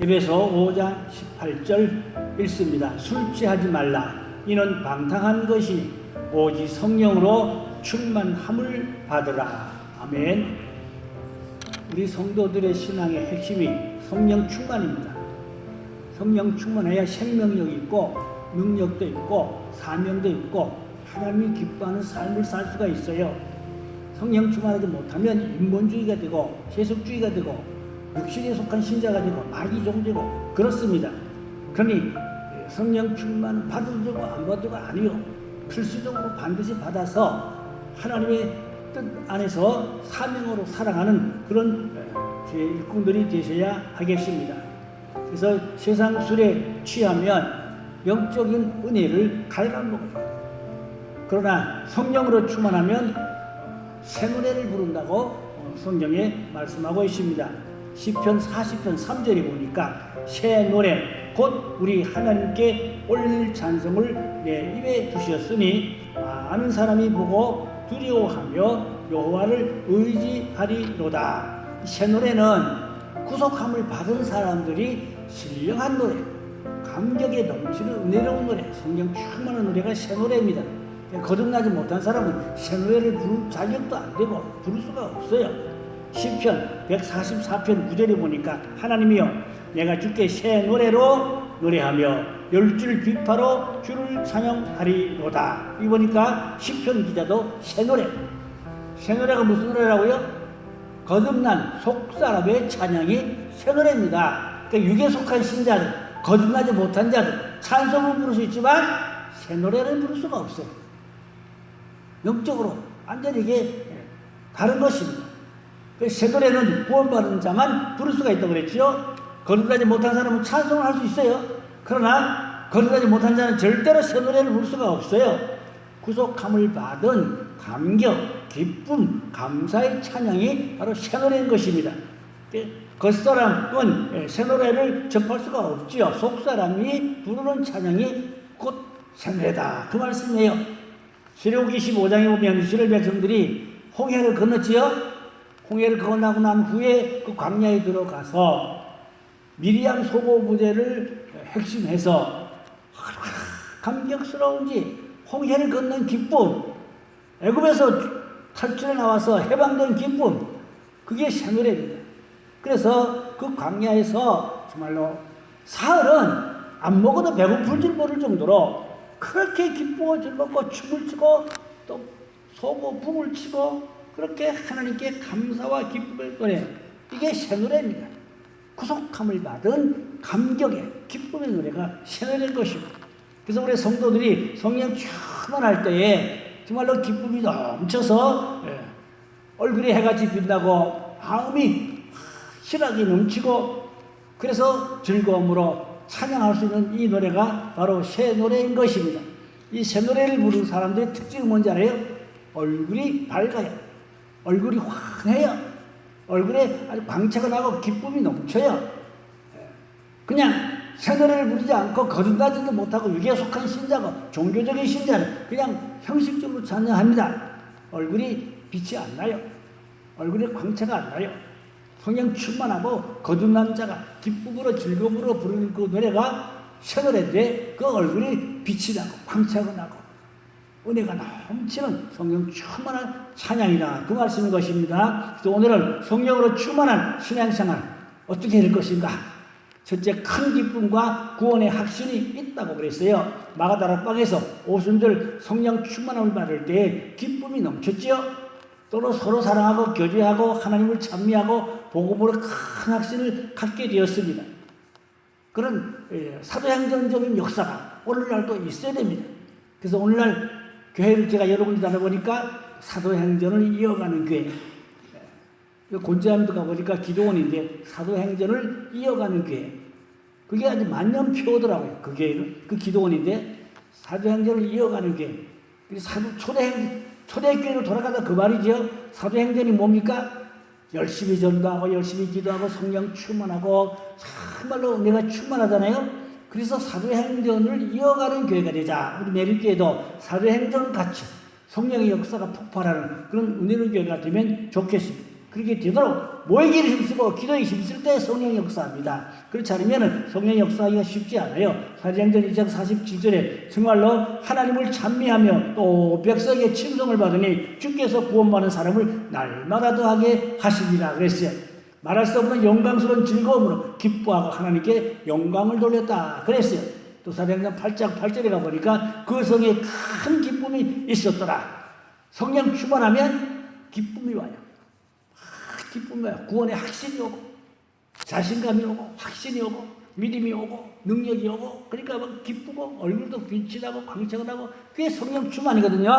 에베소 5장 18절 읽습니다. 술 취하지 말라. 이는 방탕한 것이 오직 성령으로 충만함을 받으라. 아멘. 우리 성도들의 신앙의 핵심이 성령 충만입니다. 성령 충만해야 생명력이 있고 능력도 있고 사명도 있고 하나님이 기뻐하는 삶을 살 수가 있어요. 성령 충만하지 못하면 인본주의가 되고 세속주의가 되고 육신에 속한 신자가 되고 마귀 종되고 그렇습니다. 그러니 성령 충만 받아도 되고 안 받아도 되고 아니요. 필수적으로 반드시 받아서 하나님의 뜻 안에서 사명으로 살아가는 그런 주의 일꾼들이 되셔야 하겠습니다. 그래서 세상 술에 취하면 영적인 은혜를 갉아먹어요. 그러나 성령으로 충만하면 새 노래를 부른다고 성경에 말씀하고 있습니다. 시편 40편 3절에 보니까 새 노래 곧 우리 하나님께 올릴 찬송을 내 입에 두셨으니 많은 사람이 보고 두려워하며 여호와를 의지하리로다. 새 노래는 구속함을 받은 사람들이 신령한 노래, 감격에 넘치는 은혜로운 노래, 성령 충만한 노래가 새 노래입니다. 거듭나지 못한 사람은 새 노래를 부를 자격도 안 되고 부를 수가 없어요. 시편 144편 9절에 보니까 하나님이여 내가 주께 새 노래로 노래하며 열줄 비파로 주를 찬양하리로다. 이 보니까 시편 기자도 새 노래가 무슨 노래라고요? 거듭난 속사람의 찬양이 새 노래입니다. 그러니까 육에 속한 신자들, 거듭나지 못한 자들 찬송을 부를 수 있지만 새 노래를 부를 수가 없어요. 영적으로 완전히 이게 다른 것입니다. 새 노래는 구원받은 자만 부를 수가 있다고 그랬죠. 거듭나지 못한 사람은 찬송을 할 수 있어요. 그러나 거듭나지 못한 자는 절대로 새 노래를 부를 수가 없어요. 구속함을 받은 감격, 기쁨, 감사의 찬양이 바로 새 노래인 것입니다. 겉사람은 새 노래를 접할 수가 없지요. 속사람이 부르는 찬양이 곧 새 노래다. 그 말씀이에요. 출애굽기 15장에 보면 이스라엘 백성들이 홍해를 건넜지요. 홍해를 건너고 난 후에 그 광야에 들어가서 미리암 소고 부대를 핵심해서 감격스러운지 홍해를 건넌 기쁨, 애굽에서 탈출해 나와서 해방된 기쁨, 그게 새 노래입니다. 그래서 그 광야에서 정말로 사흘은 안 먹어도 배고플 줄 모를 정도로 그렇게 기쁘고 즐겁고 춤을 추고 또 소고 붕을 치고 그렇게 하나님께 감사와 기쁨을 노래, 이게 새 노래입니다. 구속함을 받은 감격의 기쁨의 노래가 새 노래인 것입니다. 그래서 우리 성도들이 성령 충만할 때에 정말로 기쁨이 넘쳐서 얼굴이 해같이 빛나고 마음이 희락이 넘치고 그래서 즐거움으로 찬양할 수 있는 이 노래가 바로 새 노래인 것입니다. 이 새 노래를 부르는 사람들의 특징은 뭔지 알아요? 얼굴이 밝아요. 얼굴이 환해요. 얼굴에 아주 광채가 나고 기쁨이 넘쳐요. 그냥 새 노래를 부르지 않고 거듭나지도 못하고 육에 속한 신자고 종교적인 신자는 그냥 형식적으로 찬양합니다. 얼굴이 빛이 안 나요. 얼굴에 광채가 안 나요. 성령 충만하고 거듭난 자가 기쁨으로 즐거움으로 부르는 그 노래가 새 노래인데 그 얼굴이 빛이 나고 광채가 나고 은혜가 넘치는 성령 충만한 찬양이다. 그 말씀인 것입니다. 그래서 오늘은 성령으로 충만한 신앙생활 어떻게 될 것인가? 첫째, 큰 기쁨과 구원의 확신이 있다고 그랬어요. 마가다락방에서 오순절 성령 충만함을 받을 때 기쁨이 넘쳤죠. 또 서로 사랑하고 교제하고 하나님을 찬미하고 복음으로 큰 확신을 갖게 되었습니다. 그런 사도행전적인 역사가 오늘날도 있어야 됩니다. 그래서 오늘날 교회를 제가 여러 군데 다녀보니까 사도행전을 이어가는 교회, 곤지암도 가보니까 기도원인데 사도행전을 이어가는 교회, 그게 아주 만년표더라고요. 그 교회는, 그 기도원인데 사도행전을 이어가는 교회. 초대교회로 돌아가다 그 말이죠. 사도행전이 뭡니까? 열심히 전도하고 열심히 기도하고 성령 충만하고 정말로 은혜가 충만하잖아요. 그래서 사도행전을 이어가는 교회가 되자. 우리 매일교회도 사도행전 같이 성령의 역사가 폭발하는 그런 은혜로운 교회가 되면 좋겠습니다. 그렇게 되도록 모이기를 힘쓰고 기도에 힘쓸 때 성령 역사합니다. 그렇지 않으면 성령 역사하기가 쉽지 않아요. 사도행전 2장 47절에 정말로 하나님을 찬미하며 또 백성의 칭송을 받으니 주께서 구원받은 사람을 날마다 더하게 하시리라 그랬어요. 말할 수 없는 영광스러운 즐거움으로 기뻐하고 하나님께 영광을 돌렸다 그랬어요. 또 사도행전 8장 8절에 가보니까 그 성에 큰 기쁨이 있었더라. 성령 충만하면 기쁨이 와요. 기쁨이 와요. 구원의 확신이 오고 자신감이 오고 확신이 오고 믿음이 오고 능력이 오고 그러니까 막 기쁘고 얼굴도 빛이 나고 광채가 나고 그게 성령 충만이거든요.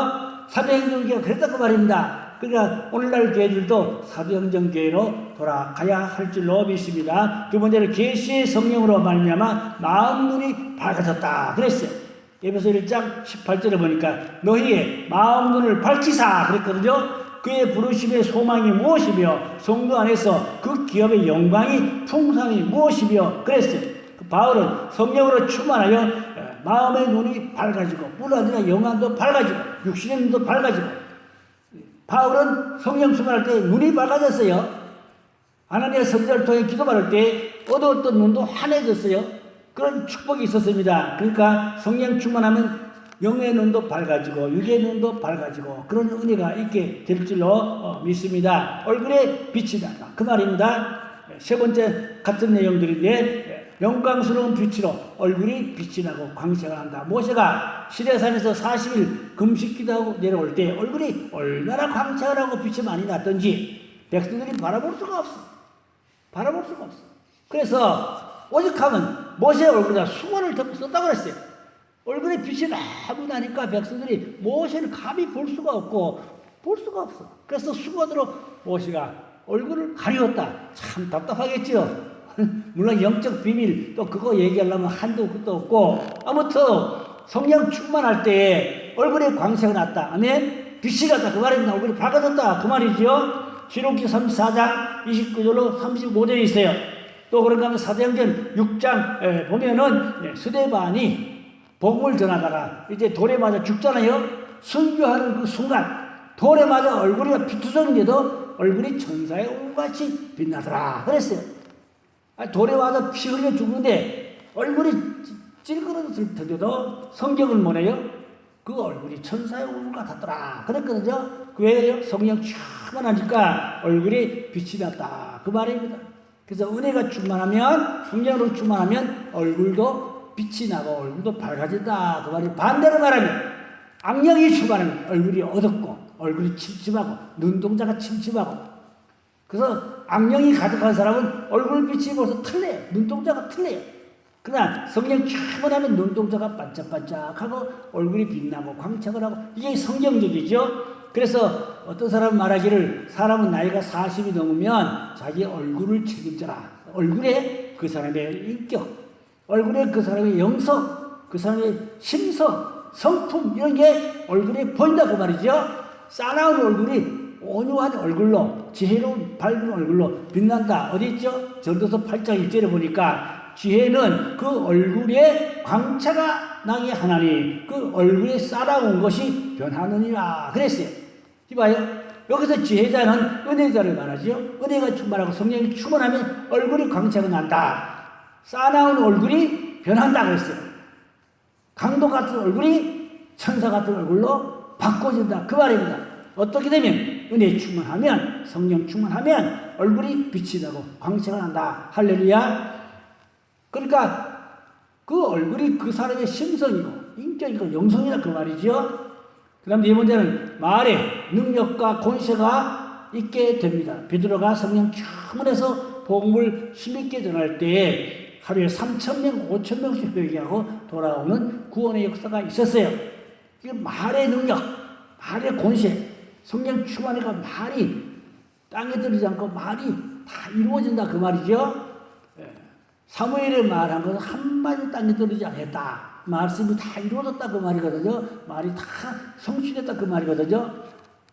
사도행전교회가 그랬다고 말입니다. 그러니까 오늘날 교회들도 사도행전 교회로 돌아가야 할 줄로 믿습니다. 두 번째로 계시의 성령으로 말미암아 마음 눈이 밝아졌다 그랬어요. 에베소 1장 18절에 보니까 너희의 마음 눈을 밝히사 그랬거든요. 그의 부르심의 소망이 무엇이며 성도 안에서 그 기업의 영광이 풍성이 무엇이며 그랬어요. 바울은 성령으로 충만하여 마음의 눈이 밝아지고 뿐 아니라 영안도 밝아지고 육신의 눈도 밝아지고 바울은 성령 충만할 때 눈이 밝아졌어요. 하나님의 성자를 통해 기도받을 때 어두웠던 눈도 환해졌어요. 그런 축복이 있었습니다. 그러니까 성령 충만하면 영의 눈도 밝아지고 육의 눈도 밝아지고 그런 은혜가 있게 될 줄로 믿습니다. 얼굴에 빛이 난다. 그 말입니다. 세 번째 같은 내용들인데 영광스러운 빛으로 얼굴이 빛이 나고 광채가 난다. 모세가 시내산에서 40일 금식 기도하고 내려올 때 얼굴이 얼마나 광채가 나고 빛이 많이 났던지 백성들이 바라볼 수가 없어. 바라볼 수가 없어. 그래서 오직하면 모세의 얼굴에다 수건을 덮어 썼다고 그랬어요. 얼굴에 빛이 너무 나니까 백성들이 모세를 감히 볼 수가 없고 볼 수가 없어. 그래서 수건으로 모세가 얼굴을 가리웠다. 참 답답하겠죠. 물론 영적 비밀 또 그거 얘기하려면 한도 끝도 없고 아무튼 성령 충만할 때 얼굴에 광채가 났다. 아멘. 빛이 났다. 그 말입니다. 얼굴이 밝아졌다. 그 말이죠. 신록기 34장 29절로 35절에 있어요. 또 그런가 하면 사도행전 6장 보면은 스데반이 복음을 전하다가 이제 돌에 맞아 죽잖아요. 순교하는 그 순간 돌에 맞아 얼굴이 피투성인데도 얼굴이 천사의 얼굴같이 빛나더라 그랬어요. 돌에 맞아 피 흘려 죽는데 얼굴이 찔그러졌을 텐데도 성경을 뭐래요? 그 얼굴이 천사의 얼굴 같았더라 그랬거든요. 그 왜요? 성령 충만하니까 얼굴이 빛이 났다 그 말입니다. 그래서 은혜가 충만하면 성령으로 충만하면 얼굴도 빛이 나고 얼굴도 밝아진다 그 말이. 반대로 말하면 악령이 충만하면 얼굴이 어둡고 얼굴이 침침하고 눈동자가 침침하고 그래서 악령이 가득한 사람은 얼굴빛이 벌써 틀려요. 눈동자가 틀려요. 그러나 성령 충만하면 눈동자가 반짝반짝하고 얼굴이 빛나고 광채가 나고 이게 성경적이죠. 그래서 어떤 사람은 말하기를 사람은 나이가 40이 넘으면 자기 얼굴을 책임져라. 얼굴에 그 사람의 인격, 얼굴에 그 사람의 영성, 그 사람의 심성, 성품 이런 게 얼굴에 보인다 그 말이죠. 싸나운 얼굴이 온유한 얼굴로 지혜로운 밝은 얼굴로 빛난다. 어디 있죠? 전도서 8장 1절에 보니까 지혜는 그 얼굴에 광채가 나게 하나니 그 얼굴에 싸나운 것이 변하느니라 그랬어요. 이봐요. 여기서 지혜자는 은혜자를 말하죠. 은혜가 충만하고 성령이 충만하면 얼굴이 광채가 난다. 싸나운 얼굴이 변한다 그랬어요. 강도 같은 얼굴이 천사 같은 얼굴로 바꿔진다 그 말입니다. 어떻게 되면 은혜 충만하면 성령 충만하면 얼굴이 빛이 나고 광채가 난다. 할렐루야. 그러니까 그 얼굴이 그 사람의 심성이고 인격이고 영성이다 그 말이죠. 그 다음 네 번째는 말에 능력과 권세가 있게 됩니다. 베드로가 성령 충만해서 복음을 힘있게 전할 때에 하루에 3,000명, 5,000명씩 회개하고 돌아오는 구원의 역사가 있었어요. 이게 말의 능력, 말의 권세, 성령 충만하니까 말이 땅에 들리지 않고 말이 다 이루어진다 그 말이죠. 사무엘의 말한 것은 한마디 땅에 떨어지지 않았다. 말씀이 다 이루어졌다 그 말이거든요. 말이 다 성취됐다 그 말이거든요.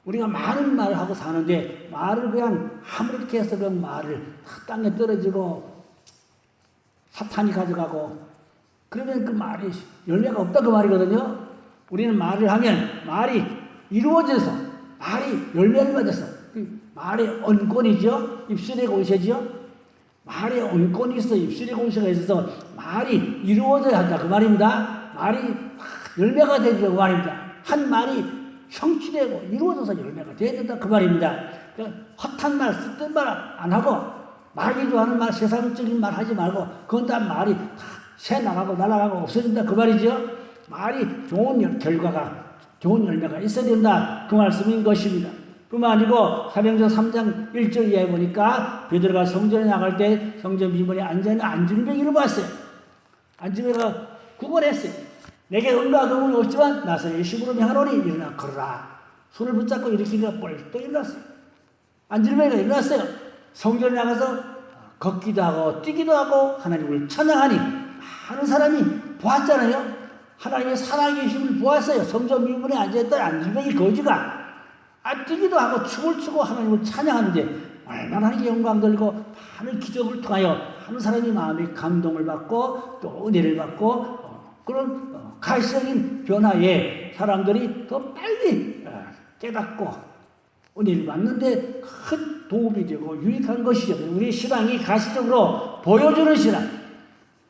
우리가 많은 말을 하고 사는데 말을 그냥 아무렇게 해서 그냥 말을 땅에 떨어지고 사탄이 가져가고 그러면 그 말이 열매가 없다 그 말이거든요. 우리는 말을 하면 말이 이루어져서 말이 열매를 맺어서 말의 언권이죠. 입술의 권세죠. 말의 언권이 있어 입술의 권세가 있어서 말이 이루어져야 한다 그 말입니다. 말이 열매가 되고 그 말입니다. 한 말이 성취되고 이루어져서 열매가 되어야 된다 그 말입니다. 헛한 말 쓸데없는 말 안 하고 말이 좋아하는 말 세상적인 말 하지 말고 그건 다 말이 새 나가고 날아가고 없어진다 그 말이죠. 말이 좋은 결과가 좋은 열매가 있어야 된다 그 말씀인 것입니다. 뿐만 아니고 사도행전 3장 1절 이하에 보니까 베드로가 성전에 나갈 때 성전 비문에 앉아있는 안진뱅이를 봤어요. 안진뱅이가 구걸했어요. 내게 은과 금은 없지만 나서 예수로 명하노니 일어나 걸어라. 손을 붙잡고 일으키니까 뻘떡 일어났어요. 안진뱅이가 일어났어요. 성전에 나가서 걷기도 하고 뛰기도 하고 하나님을 찬양하니 많은 사람이 보았잖아요. 하나님의 살아계심을 보았어요. 성전 비문에 앉아있던 안진뱅이 거지가 뛰기도 하고 춤을 추고 하나님을 찬양하는데 얼마나 영광 돌리고 많은 기적을 통하여 많은 사람이 마음의 감동을 받고 또 은혜를 받고 그런 가시적인 변화에 사람들이 더 빨리 깨닫고 은혜를 받는데 큰 도움이 되고 유익한 것이죠. 우리 신앙이 가시적으로 보여주는 신앙,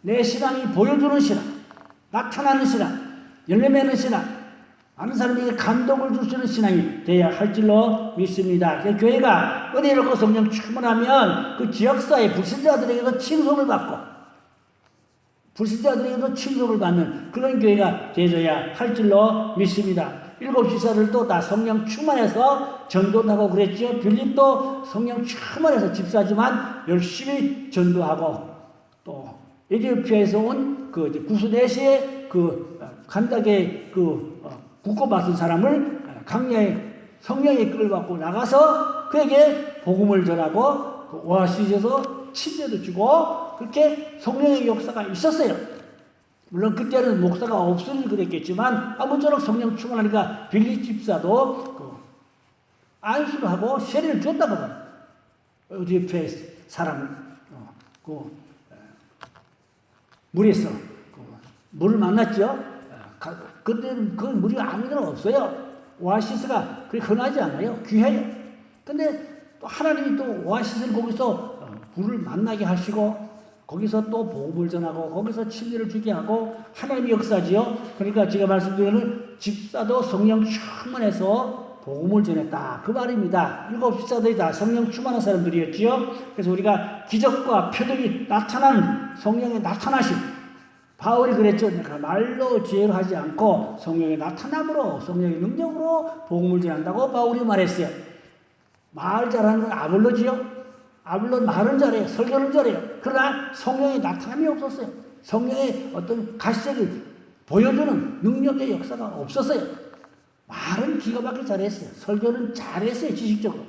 내 신앙이 보여주는 신앙, 나타나는 신앙, 열매 맺는 신앙, 많은 사람에게 감동을 줄 수 있는 신앙이 되어야 할 줄로 믿습니다. 교회가 은혜를 얻고 성령 충만하면 그 지역사회 불신자들에게도 칭송을 받고 불신자들에게도 칭송을 받는 그런 교회가 되어야 할 줄로 믿습니다. 7 지사들도 다 성령 충만해서 전도하고 그랬죠. 빌립도 성령 충만해서 집사지만 열심히 전도하고 또 에티오피아에서 온 그 구스네시의 그 간닥의 국고받은 사람을 강야에 성령에 끌어받고 나가서 그에게 복음을 전하고 그 오아시스에서 침례도 주고 그렇게 성령의 역사가 있었어요. 물론 그때는 목사가 없으니 그랬겠지만 아무쪼록 성령 충만하니까 빌립 집사도 안수를 하고 세례를 줬다고 봐요. 에티오피아의 사람을 물에서 물을 만났죠. 그때는 그 물이 아무데나 없어요. 오아시스가 그렇게 흔하지 않아요. 귀해요. 근데 또 하나님이 또 오아시스를 거기서 물을 만나게 하시고 거기서 또 복음을 전하고 거기서 침례를 주게 하고 하나님의 역사지요. 그러니까 제가 말씀드리는 집사도 성령 충만해서 복음을 전했다. 그 말입니다. 7 집사들이 다 성령 충만한 사람들이었지요. 그래서 우리가 기적과 표적이 나타나는 성령의 나타나심 바울이 그랬죠. 내가 말로 지혜로 하지 않고 성령의 나타남으로 성령의 능력으로 복음을 전한다고 바울이 말했어요. 말 잘하는 건 아볼로지요. 아볼로 말은 잘해요. 설교는 잘해요. 그러나 성령의 나타남이 없었어요. 성령의 어떤 가시적인 보여주는 능력의 역사가 없었어요. 말은 기가 막히게 잘했어요. 설교는 잘했어요. 지식적으로.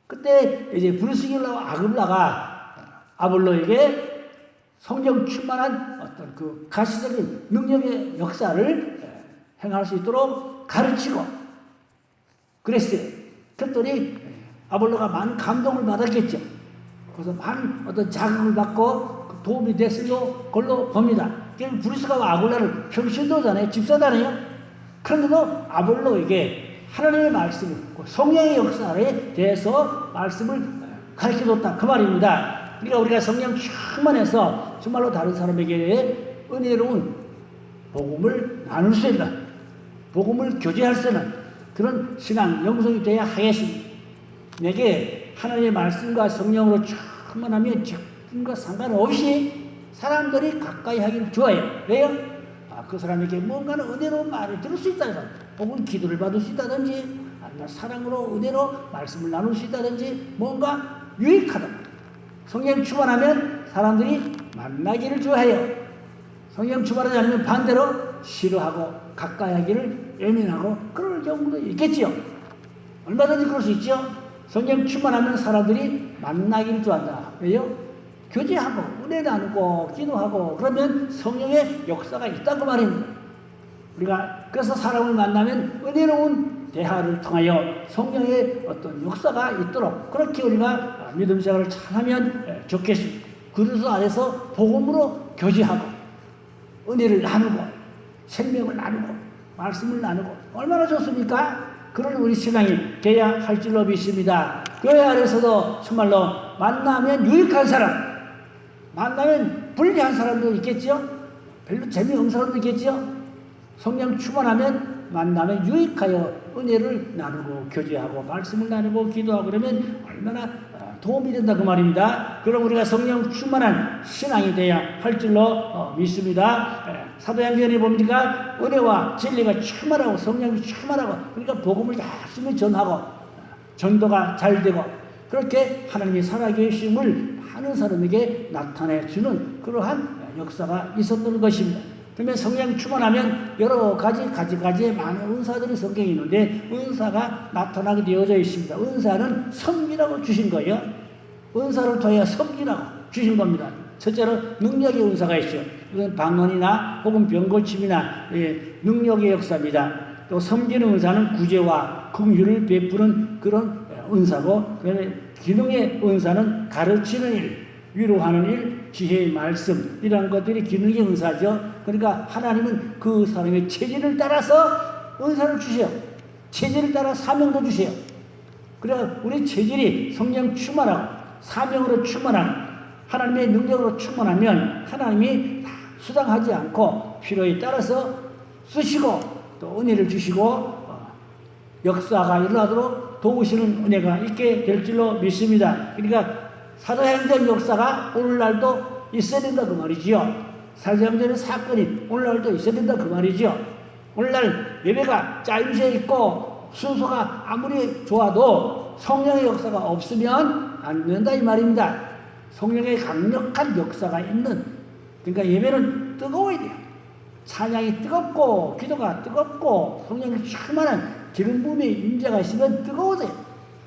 그때 이제 브루스길라와 아글라가 아볼로에게 성령 충만한 어떤 그 가시적인 능력의 역사를 행할 수 있도록 가르치고 그랬어요. 그랬더니 아볼로가 많은 감동을 받았겠죠. 그래서 많은 어떤 자극을 받고 도움이 됐을로 걸로 봅니다. 브루스가 아굴라를 평신도잖아요. 집사잖아요. 그런데도 아볼로에게 하나님의 말씀, 성령의 역사에 대해서 말씀을 가르쳐줬다. 그 말입니다. 그러니까 우리가 성령 충만해서 정말로 다른 사람에게 은혜로운 복음을 나눌 수 있는, 복음을 교제할 수 있는 그런 신앙, 영성이 되어야 하겠습니다. 내게 하나님의 말씀과 성령으로 충만하면 적군과 상관없이 사람들이 가까이 하기를 좋아해요. 왜요? 그 사람에게 뭔가는 은혜로운 말을 들을 수 있다는 거예요. 혹은 기도를 받을 수 있다든지 아니면 사랑으로 은혜로 말씀을 나눌 수 있다든지 뭔가 유익하다. 성령 충만하면 사람들이 만나기를 좋아해요. 성령 충만하지 않으면 반대로 싫어하고 가까이 하기를 예민하고 그럴 경우도 있겠지요. 얼마든지 그럴 수 있죠. 성령 충만하면 사람들이 만나기를 좋아한다. 왜요? 교제하고 은혜 나누고 기도하고 그러면 성령의 역사가 있다고 말입니다. 우리가 그래서 사람을 만나면 은혜로운 대화를 통하여 성령의 어떤 역사가 있도록 그렇게 우리가 믿음 생활을 잘하면 좋겠습니다. 그리스도 안에서 복음으로 교제하고 은혜를 나누고 생명을 나누고 말씀을 나누고 얼마나 좋습니까? 그런 우리 신앙이 돼야 할 줄로 믿습니다. 교회 안에서도 정말로 만나면 유익한 사람, 만나면 불리한 사람도 있겠죠? 별로 재미없는 사람도 있겠죠? 성령 충만하면 만나면 유익하여 은혜를 나누고 교제하고 말씀을 나누고 기도하고 그러면 얼마나 도움이 된다 그 말입니다. 그럼 우리가 성령 충만한 신앙이 돼야 할 줄로 믿습니다. 사도행전에 보니까 은혜와 진리가 충만하고 성령이 충만하고 그러니까 복음을 열심히 전하고 전도가 잘 되고 그렇게 하나님이 살아계심을 많은 사람에게 나타내 주는 그러한 역사가 있었던 것입니다. 그러면 성령 충만하면 여러 가지의 많은 은사들이 성경에 있는데 은사가 나타나게 되어져 있습니다. 은사는 섬기라고 주신 거예요. 은사를 통해 섬기라고 주신 겁니다. 첫째로 능력의 은사가 있죠. 이건 방언이나 혹은 병고침이나 능력의 역사입니다. 또 섬기는 은사는 구제와 긍휼을 베푸는 그런 은사고, 그다음에 기능의 은사는 가르치는 일, 위로하는 일, 지혜의 말씀 이런 것들이 기능의 은사죠. 그러니까 하나님은 그 사람의 체질을 따라서 은사를 주세요. 체질을 따라 사명도 주세요. 그래 우리 체질이 성령 충만하고 사명으로 충만한 하나님의 능력으로 충만하면 하나님이 수당하지 않고 필요에 따라서 쓰시고 또 은혜를 주시고 역사가 일어나도록 도우시는 은혜가 있게 될 줄로 믿습니다. 그러니까 사도행전 역사가 오늘날도 있어야 된다 그 말이지요. 사도행전의 사건이 오늘날도 있어야 된다 그 말이지요. 오늘날 예배가 짜임새 있고 순서가 아무리 좋아도 성령의 역사가 없으면 안 된다 이 말입니다. 성령의 강력한 역사가 있는, 그러니까 예배는 뜨거워야 돼요. 찬양이 뜨겁고 기도가 뜨겁고 성령이 충만한 기름 부음의 임재가 있으면 뜨거워져요.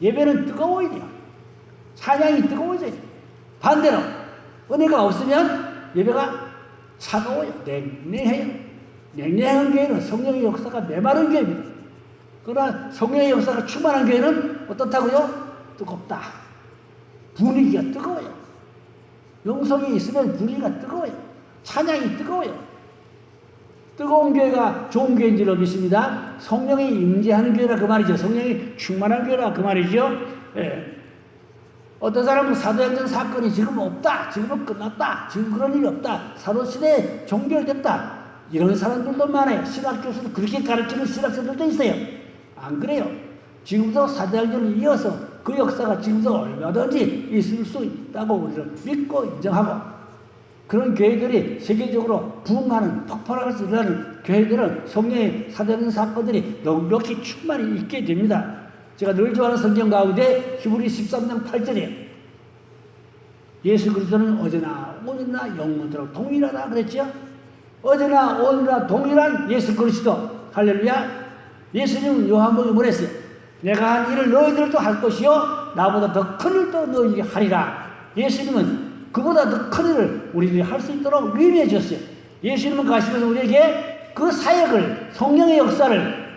예배는 뜨거워야 돼요. 찬양이 뜨거워져요. 반대로 은혜가 없으면 예배가 차가워요. 냉랭해요. 냉랭한 교회는 성령의 역사가 메마른 교회입니다. 그러나 성령의 역사가 충만한 교회는 어떻다고요? 뜨겁다. 분위기가 뜨거워요. 영성이 있으면 분위기가 뜨거워요. 찬양이 뜨거워요. 뜨거운 교회가 좋은 교회인 줄로 믿습니다. 성령이 임재하는 교회라 그 말이죠. 성령이 충만한 교회라 그 말이죠. 예. 어떤 사람은 사도행전 사건이 지금 없다. 지금은 끝났다. 지금 그런 일이 없다. 사도시대에 종결됐다. 이런 사람들도 많아요. 신학교에서도 그렇게 가르치는 신학생들도 있어요. 안 그래요. 지금도 사도행전을 이어서 그 역사가 지금도 얼마든지 있을 수 있다고 우리는 믿고 인정하고, 그런 교회들이 세계적으로 부흥하는 폭발하면서 일어나는 교회들은 성령의 사도행전 사건들이 넉넉히 충만히 있게 됩니다. 제가 늘 좋아하는 성경 가운데 히브리 13장 8절이에요. 예수 그리스도는 어제나 오늘나 영원토록 동일하다 그랬죠. 어제나 오늘나 동일한 예수 그리스도. 할렐루야. 예수님은 요한복음에 뭐랬어요? 내가 한 일을 너희들도 할 것이요 나보다 더 큰 일도 너희에게 하리라. 예수님은 그보다 더 큰 일을 우리들이 할 수 있도록 위임해 줬어요. 예수님은 가시면서 우리에게 그 사역을, 성령의 역사를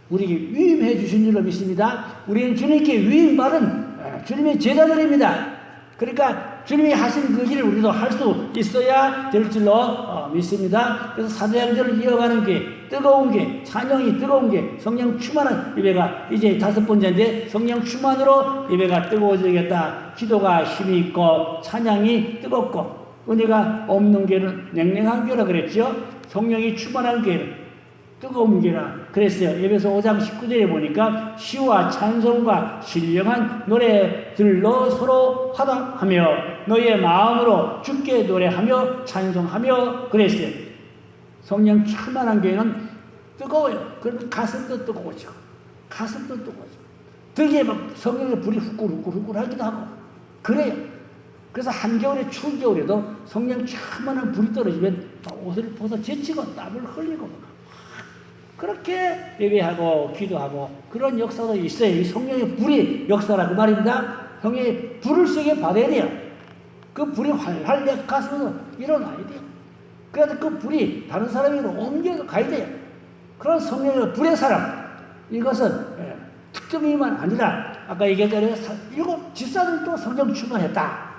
우리에게 위임해 주신 줄로 믿습니다. 우리는 주님께 위임받은 주님의 제자들입니다. 그러니까 주님이 하신 그 일을 우리도 할 수 있어야 될 줄로 믿습니다. 그래서 사도행전을 이어가는 게 뜨거운 게, 찬양이 뜨거운 게, 성령 충만한 예배가 이제 5번째인데, 성령 충만으로 예배가 뜨거워지겠다. 기도가 힘이 있고 찬양이 뜨겁고 은혜가 없는 교회는 냉랭한 교회라 그랬죠. 성령이 충만한 교회는 뜨거운 교회라 그랬어요. 에베소 5장 19절에 보니까 시와 찬송과 신령한 노래들로 서로 화답하며 너희의 마음으로 주께 노래하며 찬송하며 그랬어요. 성령 충만한 교회는 뜨거워요. 그러면 가슴도 뜨거워져. 가슴도 뜨거워져. 등에 막 성령의 불이 후끌후끌 하기도 하고 그래요. 그래서 한겨울에 추운 겨울에도 성령 충만한 불이 떨어지면 옷을 벗어 제치고 땀을 흘리고 그렇게 예배하고 기도하고 그런 역사도 있어요. 이 성령의 불이 역사라고 말입니다. 성령의 불을 세게 받아야 돼요. 그 불이 활활 내 가슴에서 일어나야 돼요. 그래서 그 불이 다른 사람에게로 옮겨 가야 돼요. 그런 성령의 불의 사람, 이것은 특정이만 아니라 아까 얘기했잖아요. 7 집사들도 성령 충만했다.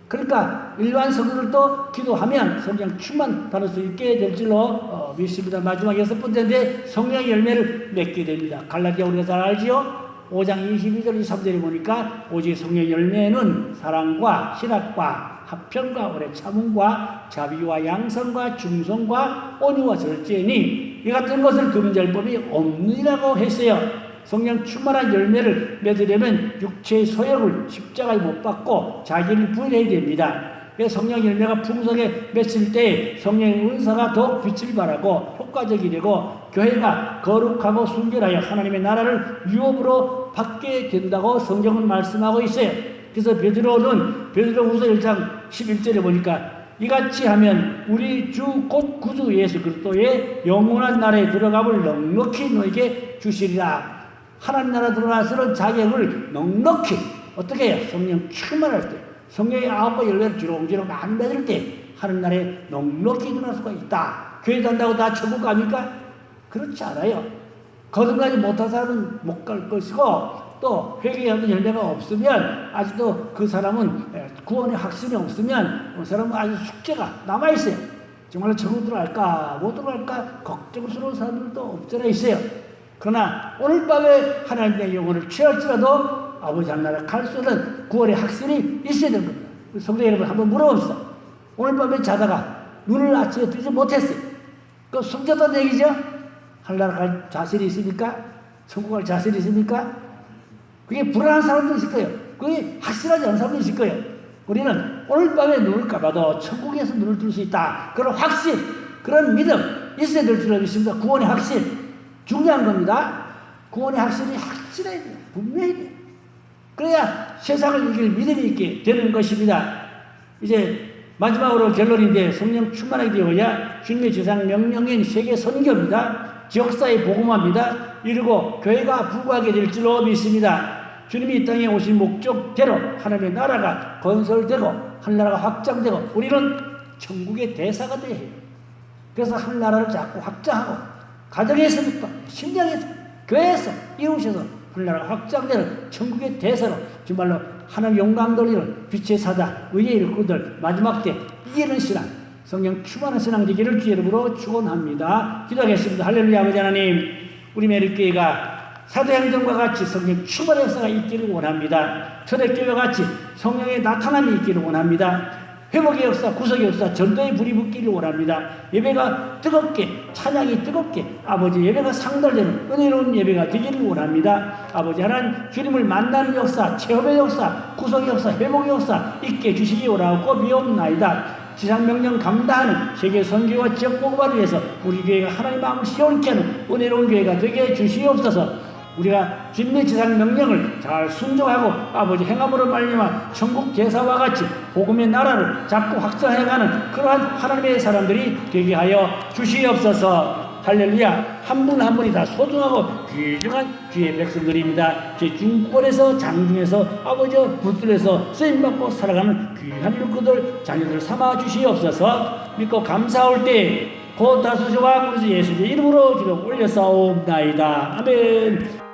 그러니까 일반 성도들도 기도하면 성령 충만 받을 수 있게 될 줄로 믿습니다. 마지막 6번째인데 성령의 열매를 맺게 됩니다. 갈라디아 우리가 잘 알지요? 5장 22절 23절에 보니까 오직 성령의 열매는 사랑과 희락과 화평과 오래 참음과 자비와 양선과 중성과 온유와 절제니 이 같은 것을 금지할 법이 없느니라고 했어요. 성령 충만한 열매를 맺으려면 육체의 소욕을 십자가에 못 박고 자기를 부인해야 됩니다. 그래서 성령 열매가 풍성하게 맺힐 때 성령의 은사가 더욱 빛을 발하고 효과적이 되고 교회가 거룩하고 순결하여 하나님의 나라를 유업으로 받게 된다고 성경은 말씀하고 있어요. 그래서 베드로후서 1장 11절에 보니까 이같이 하면 우리 주 곧 구주 예수 그리스도의 영원한 나라에 들어감을 넉넉히 너에게 주시리라. 하나님 나라 들어가서는 자격을 넉넉히 어떻게 해요? 성령 충만할 때 성령의 9번 열매를 주렁주렁 많이 맺을 때 하나님 나라에 넉넉히 들어갈 수가 있다. 교회 간다고 다 천국 갑니까? 그렇지 않아요. 거듭나지 못한 사람은 못 갈 것이고 또 회개하는 열매가 없으면 아직도 그 사람은 구원의 확신이 없으면 그 사람은 아직 숙제가 남아있어요. 정말로 천국 들어갈까 못 들어갈까 걱정스러운 사람들도 없잖아 있어요. 그러나 오늘 밤에 하나님의 영혼을 취할지라도 아버지 하나님 갈 수 있는 구원의 확신이 있어야 되는 겁니다. 성도 여러분 한번 물어봅시다. 오늘 밤에 자다가 눈을 아침에 뜨지 못했어요. 그 숨졌다는 얘기죠? 하늘나라 갈 자신이 있습니까? 천국 갈 자신이 있습니까? 그게 불안한 사람도 있을 거예요. 그게 확실하지 않은 사람도 있을 거예요. 우리는 오늘 밤에 눈을 감아도 천국에서 눈을 뜰 수 있다. 그런 확신, 그런 믿음 있어야 될 줄 믿습니다. 구원의 확신. 중요한 겁니다. 구원의 확신이 확실해야 돼요. 분명해야 돼요. 그래야 세상을 이길 믿음이 있게 되는 것입니다. 이제 마지막으로 결론인데 성령 충만하게 되어야 주님의 지상 명령인 세계 선교입니다. 지역사회 복음화입니다. 이르고 교회가 부구하게 될 줄로 믿습니다. 주님이 이 땅에 오신 목적대로 하나님의 나라가 건설되고 하늘나라가 확장되고 우리는 천국의 대사가 되어야 해요. 그래서 하늘나라를 자꾸 확장하고 가정에서부터 심장에서 교회에서 이웃에서 하늘나라가 확장되는 천국의 대사로 정말로 하나님 영광 돌리는 빛의 사자 의의 일꾼들 마지막 때 이기는 신앙 성령 충만한 신앙 되기를 주의 이름으로 축원합니다. 기도하겠습니다. 할렐루야. 아버지 하나님 우리 매일교회가 사도행전과 같이 성령 충만한 역사가 있기를 원합니다. 초대교회와 같이 성령의 나타남이 있기를 원합니다. 회복의 역사, 구속의 역사, 전도의 불이 붙기를 원합니다. 예배가 뜨겁게, 찬양이 뜨겁게, 아버지 예배가 상달되는 은혜로운 예배가 되기를 원합니다. 아버지 하나님 주님을 만나는 역사, 체험의 역사, 구속의 역사, 회복의 역사 있게 주시기 원하고 미옵나이다. 지상명령 감당하는 세계 선교와 지역 복음화를 위해서 우리 교회가 하나님 마음을 시원케 하는 은혜로운 교회가 되게 주시옵소서. 우리가 주님의 지상 명령을 잘 순종하고 아버지 행함으로 말미암아 천국 제사와 같이 복음의 나라를 자꾸 확장해가는 그러한 하나님의 사람들이 되게 하여 주시옵소서. 할렐루야. 한 분 한 분이 다 소중하고 귀중한 주의 백성들입니다. 제 중권에서 장중에서 아버지 붙들에서 쓰임받고 살아가는 귀한 일꾼들 자녀들 삼아 주시옵소서. 믿고 감사할 때 곧 다수시와 그리스도 예수의 이름으로 기도 올려싸옵나이다. 아멘.